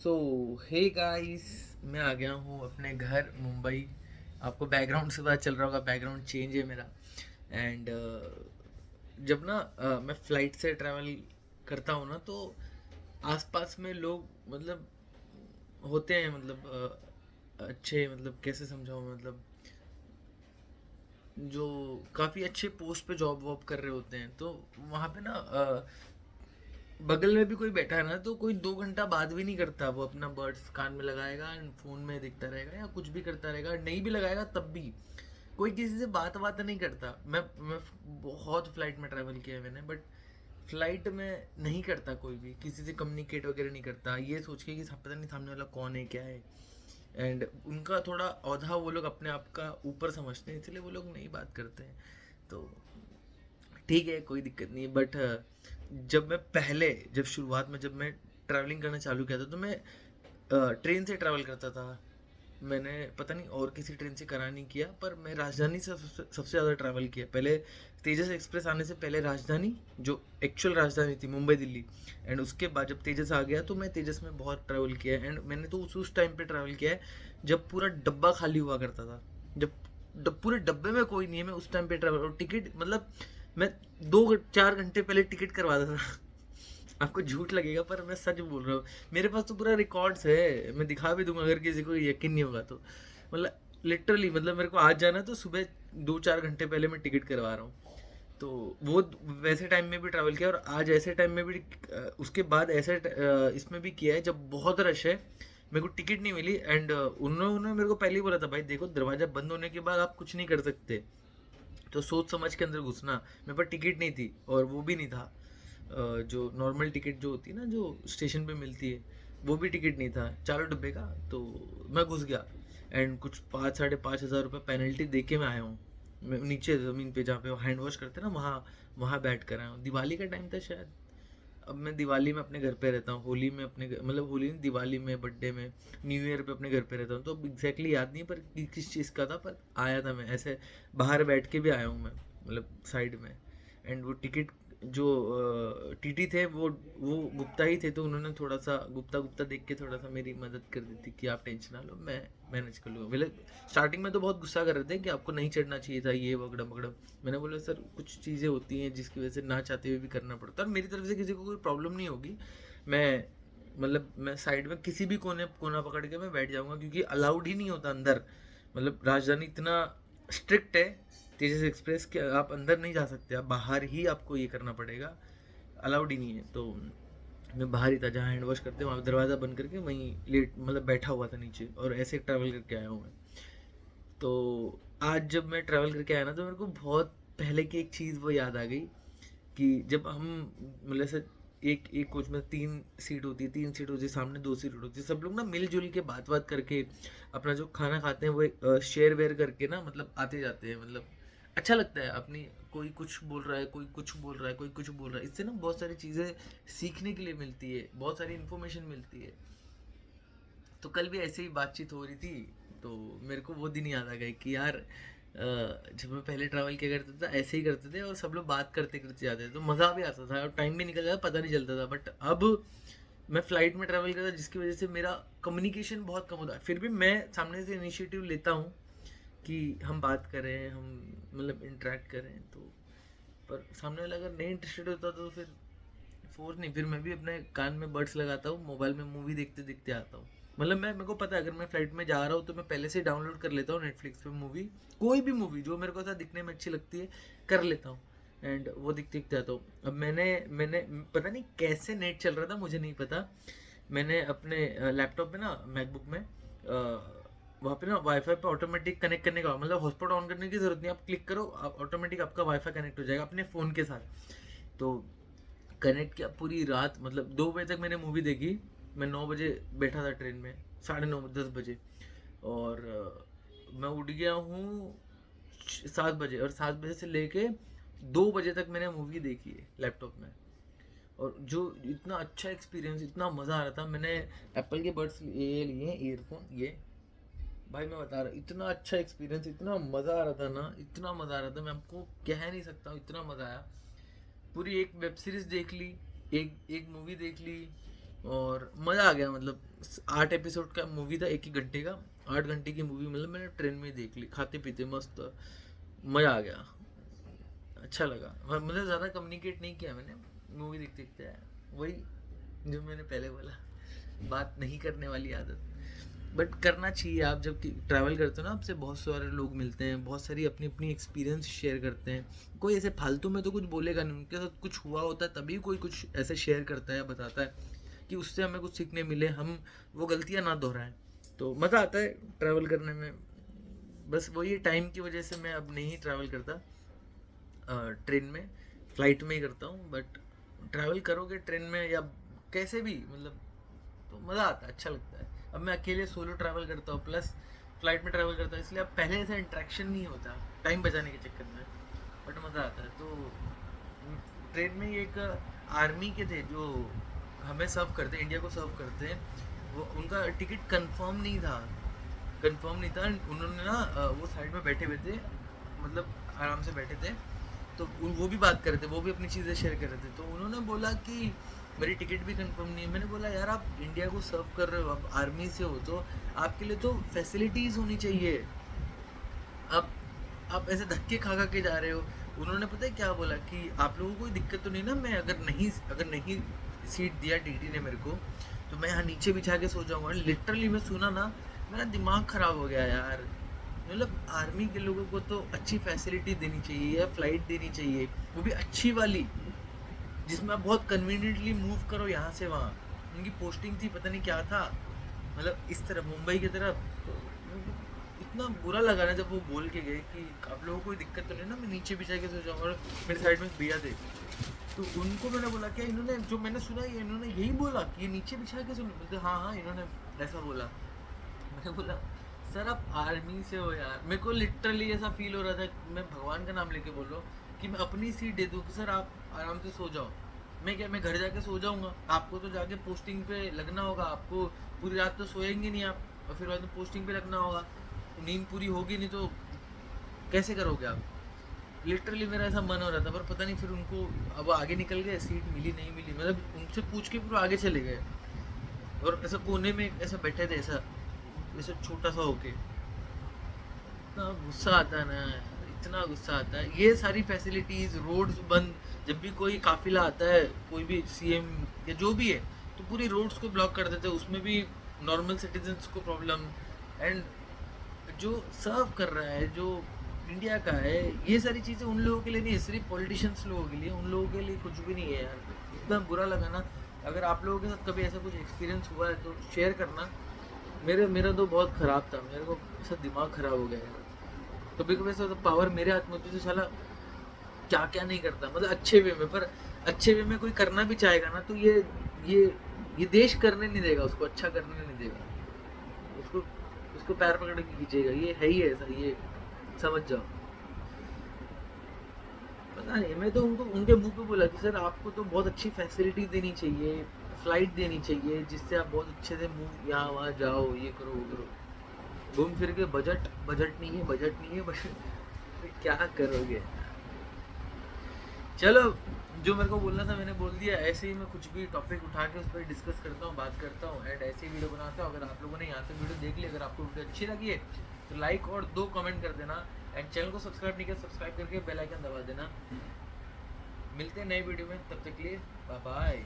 सो hey guys, मैं आ गया हूँ अपने घर मुंबई। आपको बैकग्राउंड से पता चल रहा होगा, बैकग्राउंड चेंज है मेरा। एंड जब ना मैं फ़्लाइट से ट्रैवल करता हूँ ना, तो आसपास में लोग मतलब होते हैं, मतलब अच्छे, मतलब कैसे समझाऊँ, मतलब जो काफ़ी अच्छे पोस्ट पे जॉब वॉब कर रहे होते हैं। तो वहाँ पे ना बगल में भी कोई बैठा है ना, तो कोई 2 घंटा बात भी नहीं करता। वो अपना बर्ड्स कान में लगाएगा एंड फोन में दिखता रहेगा या कुछ भी करता रहेगा, नहीं भी लगाएगा तब भी कोई किसी से बात नहीं करता। मैं बहुत फ्लाइट में ट्रैवल किया है मैंने, बट फ्लाइट में नहीं करता, कोई भी किसी से कम्युनिकेट वगैरह नहीं करता, ये सोच के कि पता नहीं सामने वाला कौन है क्या है। एंड उनका थोड़ा औधा वो लोग अपने आप का ऊपर समझते हैं, इसलिए वो लोग नहीं बात करते हैं। तो ठीक है, कोई दिक्कत नहीं, बट जब मैं पहले जब शुरुआत में जब मैं ट्रैवलिंग करना चालू किया था, तो मैं ट्रेन से ट्रैवल करता था। मैंने पता नहीं और किसी ट्रेन से करा नहीं किया, पर मैं राजधानी से सबसे ज़्यादा ट्रैवल किया। पहले तेजस एक्सप्रेस आने से पहले राजधानी, जो एक्चुअल राजधानी थी मुंबई दिल्ली, एंड उसके बाद जब तेजस आ गया तो मैं तेजस में बहुत ट्रैवल किया है। एंड मैंने तो उस टाइम पे ट्रैवल किया है जब पूरा डब्बा खाली हुआ करता था। जब पूरे डब्बे में कोई नहीं है, मैं उस टाइम पे ट्रैवल, और टिकट मतलब मैं 2-4 घंटे पहले टिकट करवाता था। आपको झूठ लगेगा पर मैं सच बोल रहा हूँ। मेरे पास तो पूरा रिकॉर्ड्स है, मैं दिखा भी दूंगा अगर किसी को यकीन नहीं होगा तो। मतलब लिटरली, मतलब मेरे को आज जाना है तो सुबह 2-4 घंटे पहले मैं टिकट करवा रहा हूँ। तो वो वैसे टाइम में भी ट्रैवल किया, और आज ऐसे टाइम में भी उसके बाद ऐसे इसमें भी किया है जब बहुत रश है, मेरे को टिकट नहीं मिली। एंड उन्होंने मेरे को पहले ही बोला था, भाई देखो दरवाज़ा बंद होने के बाद आप कुछ नहीं कर सकते, तो सोच समझ के अंदर घुसना। मेरे पास टिकट नहीं थी, और वो भी नहीं था जो नॉर्मल टिकट जो होती है ना, जो स्टेशन पे मिलती है, वो भी टिकट नहीं था चारों डब्बे का। तो मैं घुस गया, एंड कुछ 5-5.5 हज़ार रुपये पेनल्टी दे के मैं आया हूँ। मैं नीचे ज़मीन पे जहाँ पे हैंड वॉश करते हैं ना, वहाँ वहाँ बैठ कर आया हूँ। दिवाली का टाइम था शायद। अब मैं दिवाली में अपने घर पे रहता हूँ, होली में अपने मतलब होली में, दिवाली में, बर्थडे में, न्यू ईयर पे अपने घर पे रहता हूँ। तो अब एग्जैक्टली याद नहीं पर किस चीज़ का था, पर आया था मैं ऐसे, बाहर बैठ के भी आया हूँ मैं, मतलब साइड में। एंड वो टिकट जो टीटी थे, वो गुप्ता ही थे, तो उन्होंने थोड़ा सा गुप्ता गुप्ता देख के थोड़ा सा मेरी मदद कर दी थी कि आप टेंशन ना लो, मैं मैनेज कर लूँगा। मतलब स्टार्टिंग में तो बहुत गुस्सा कर रहे थे कि आपको नहीं चढ़ना चाहिए था, ये वगड़म वगड़म। मैंने बोला सर कुछ चीज़ें होती हैं जिसकी वजह से ना चाहते हुए भी करना पड़ता है, और मेरी तरफ से किसी को कोई प्रॉब्लम नहीं होगी। मैं मतलब मैं साइड में किसी भी कोना पकड़ के मैं बैठ जाऊंगा, क्योंकि अलाउड ही नहीं होता अंदर। मतलब राजधानी इतना स्ट्रिक्ट है तेजस एक्सप्रेस के, आप अंदर नहीं जा सकते, आप बाहर ही आपको ये करना पड़ेगा, अलाउड ही नहीं है। तो मैं बाहर ही था जहाँ हैंड वॉश करते, वहाँ दरवाज़ा बंद करके वहीं लेट मतलब बैठा हुआ था नीचे, और ऐसे ट्रैवल करके आया हूँ मैं। तो आज जब मैं ट्रैवल करके आया ना, तो मेरे को बहुत पहले की एक चीज़ वो याद आ गई कि जब हम मतलब से एक एक कोच में 3 सीट होती है, 3 सीट होती है, सामने 2 सीट होती है, सब लोग ना मिलजुल के बात बात करके अपना जो खाना खाते हैं वो शेयर वेयर करके ना, मतलब आते जाते हैं। मतलब अच्छा लगता है अपनी, कोई कुछ बोल रहा है, कोई कुछ बोल रहा है, कोई कुछ बोल रहा है, इससे ना बहुत सारी चीज़ें सीखने के लिए मिलती है, बहुत सारी इन्फॉर्मेशन मिलती है। तो कल भी ऐसे ही बातचीत हो रही थी, तो मेरे को वो दिन याद आ गए कि यार जब मैं पहले ट्रैवल किया करता था ऐसे ही करते थे, और सब लोग बात करते करते जाते थे, तो मज़ा भी आता था और टाइम भी निकल जाता, पता नहीं चलता था। बट अब मैं फ़्लाइट में ट्रैवल करता, जिसकी वजह से मेरा कम्युनिकेशन बहुत कम होता है। फिर भी मैं सामने से इनिशिएटिव लेता हूँ कि हम बात करें, हम मतलब इंटरेक्ट करें, तो पर सामने वाला अगर नहीं इंटरेस्टेड होता तो फिर फोर्स नहीं, फिर मैं भी अपने कान में बड्स लगाता हूँ, मोबाइल में मूवी देखते देखते आता हूँ। मतलब मैं, मेरे को पता है अगर मैं फ्लाइट में जा रहा हूँ तो मैं पहले से डाउनलोड कर लेता हूँ नेटफ्लिक्स पे मूवी, कोई भी मूवी जो मेरे को ऐसा दिखने में अच्छी लगती है कर लेता हूँ, एंड वो दिखते दिखते आता हूँ। अब मैंने मैंने पता नहीं कैसे नेट चल रहा था, मुझे नहीं पता। मैंने अपने लैपटॉप में ना, मैकबुक में वहाँ पे ना वाईफाई पे ऑटोमेटिक कनेक्ट करने का, मतलब हॉटस्पॉट ऑन करने की जरूरत नहीं, आप क्लिक करो ऑटोमेटिक आपका वाईफाई कनेक्ट हो जाएगा अपने फ़ोन के साथ। तो कनेक्ट किया, पूरी रात मतलब 2 बजे तक मैंने मूवी देखी। मैं 9 बजे बैठा था ट्रेन में, 9:30 10 बजे, और मैं उठ गया हूँ 7 बजे, और 7 बजे से लेके 2 बजे तक मैंने मूवी देखी है लैपटॉप में। और जो इतना अच्छा एक्सपीरियंस, इतना मज़ा आ रहा था। मैंने एप्पल के बड्स ये लिए, ईयरफोन ये, भाई मैं बता रहा, इतना अच्छा एक्सपीरियंस, इतना मज़ा आ रहा था ना, इतना मज़ा आ रहा था, मैं आपको कह नहीं सकता हूँ, इतना मज़ा आया। पूरी एक वेब सीरीज देख ली, एक एक मूवी देख ली, और मज़ा आ गया। मतलब 8 एपिसोड का मूवी था, 1 ही घंटे का। 8 घंटे की मूवी मतलब मैंने ट्रेन में ही देख ली, खाते पीते मस्त। मज़ा आ गया, अच्छा लगा। मतलब ज़्यादा कम्युनिकेट नहीं किया मैंने, मूवी देखते देखते वही जो मैंने पहले बोला, बात नहीं करने वाली आदत। बट करना चाहिए। आप जब ट्रैवल करते हो ना, आपसे बहुत सारे लोग मिलते हैं, बहुत सारी अपनी अपनी एक्सपीरियंस शेयर करते हैं। कोई ऐसे फालतू में तो कुछ बोलेगा नहीं, उनके साथ कुछ हुआ होता है तभी कोई कुछ ऐसे शेयर करता है, बताता है कि उससे हमें कुछ सीखने मिले, हम वो गलतियाँ ना दोहराएं। तो मज़ा आता है ट्रैवल करने में। बस वही टाइम की वजह से मैं अब नहीं ट्रैवल करता ट्रेन में, फ़्लाइट में ही करता हूँ। बट ट्रैवल करोगे ट्रेन में या कैसे भी, मतलब तो मज़ा आता है, अच्छा लगता है। अब मैं अकेले सोलो ट्रैवल करता हूँ, प्लस फ्लाइट में ट्रैवल करता हूँ, इसलिए अब पहले ऐसा इंट्रैक्शन नहीं होता टाइम बचाने के चक्कर में। बट मज़ा आता है। तो ट्रेन में एक आर्मी के थे जो हमें सर्व करते, इंडिया को सर्व करते हैं। वो उनका टिकट कंफर्म नहीं था। उन्होंने ना वो साइड में बैठे हुए थे, मतलब आराम से बैठे थे। तो वो भी बात कर रहे थे, वो भी अपनी चीज़ें शेयर कर रहे थे। तो उन्होंने बोला कि मेरी टिकट भी कंफर्म नहीं है। मैंने बोला यार, आप इंडिया को सर्व कर रहे हो, आप आर्मी से हो, तो आपके लिए तो फैसिलिटीज़ होनी चाहिए। आप आप ऐसे धक्के खा खा के जा रहे हो। उन्होंने पता है क्या बोला कि आप लोगों को कोई दिक्कत तो नहीं ना, मैं अगर नहीं सीट दिया टीटी ने मेरे को, तो मैं यहाँ नीचे बिछा के सो जाऊँगा। लिटरली मैं सुना ना, मेरा दिमाग ख़राब हो गया यार। मतलब आर्मी के लोगों को तो अच्छी फैसिलिटी देनी चाहिए या फ्लाइट देनी चाहिए, वो भी अच्छी वाली, जिसमें आप बहुत कन्वीनियंटली मूव करो यहाँ से वहाँ। उनकी पोस्टिंग थी, पता नहीं क्या था, मतलब इस तरफ मुंबई की तरफ। तो मेरे को इतना बुरा लगा ना जब वो बोल के गए कि आप लोगों को कोई दिक्कत तो नहीं ना, मैं नीचे बिछा के सो जाऊँगा। और मेरे साइड में भैया थे, तो उनको मैंने बोला क्या इन्होंने, जो मैंने सुना ये इन्होंने यही बोला कि ये नीचे बिछा के सुन, बोलते हाँ हाँ इन्होंने ऐसा बोला। मैंने बोला सर आप आर्मी से हो यार। मेरे को लिटरली ऐसा फील हो रहा था, मैं भगवान का नाम लेके बोल रहा हूँ, कि मैं अपनी सीट दे दूँ कि सर आप आराम से सो जाओ। मैं क्या, मैं घर जाके सो जाऊँगा, आपको तो जाके पोस्टिंग पे लगना होगा, आपको पूरी रात तो सोएंगे नहीं आप, और फिर बाद में पोस्टिंग पे लगना होगा, नींद पूरी होगी नहीं तो कैसे करोगे आप। लिटरली मेरा ऐसा मन हो रहा था, पर पता नहीं फिर उनको, अब आगे निकल गए, सीट मिली नहीं मिली, मतलब उनसे पूछ के फिर आगे चले गए। और ऐसा कोने में ऐसा बैठे थे, ऐसा ऐसा छोटा सा होके। इतना गुस्सा आता है ना यार, इतना गुस्सा आता है। ये सारी फैसिलिटीज, रोड्स बंद, जब भी कोई काफिला आता है, कोई भी सीएम या जो भी है, तो पूरी रोड्स को ब्लॉक कर देते हैं, उसमें भी नॉर्मल सिटीजन्स को प्रॉब्लम। एंड जो सर्व कर रहा है, जो इंडिया का है, ये सारी चीज़ें उन लोगों के लिए नहीं है, सिर्फ पॉलिटिशियंस लोगों के लिए, उन लोगों के लिए कुछ भी नहीं है यार। इतना बुरा लगा ना। अगर आप लोगों के साथ कभी ऐसा कुछ एक्सपीरियंस हुआ है तो शेयर करना। मेरा तो बहुत ख़राब था, मेरे को ऐसा दिमाग ख़राब हो गया यार। कभी कभी ऐसा पावर मेरे हाथ में होती तो साला क्या क्या नहीं करता, मतलब अच्छे वे में। पर अच्छे वे में कोई करना भी चाहेगा ना, तो ये ये देश करने नहीं देगा, उसको अच्छा करने नहीं देगा, उसको उसको पैर पकड़ के खींचेगा। ये है ही ऐसा, ये समझ जाओ। पता नहीं, मैं तो उनको उनके मुंह पे बोला कि सर आपको तो बहुत अच्छी फैसिलिटी देनी चाहिए, फ्लाइट देनी चाहिए, जिससे आप बहुत अच्छे से मूव यहाँ वहाँ जाओ, ये करो वो करो। घूम फिर के बजट बजट नहीं है, बजट नहीं है, बजट क्या करोगे। चलो, जो मेरे को बोलना था मैंने बोल दिया। ऐसे ही मैं कुछ भी टॉपिक उठा के उस पर डिस्कस करता हूँ, बात करता हूँ, एंड ऐसे ही वीडियो बनाता हूँ। अगर आप लोगों ने यहाँ तक वीडियो देख ली, अगर आपको वीडियो अच्छी लगी है तो लाइक और 2 कमेंट कर देना। एंड चैनल को सब्सक्राइब नहीं किया, सब्सक्राइब करके बेल आइकन दबा देना। मिलते हैं नए वीडियो में, तब तक के लिए बाय बाय।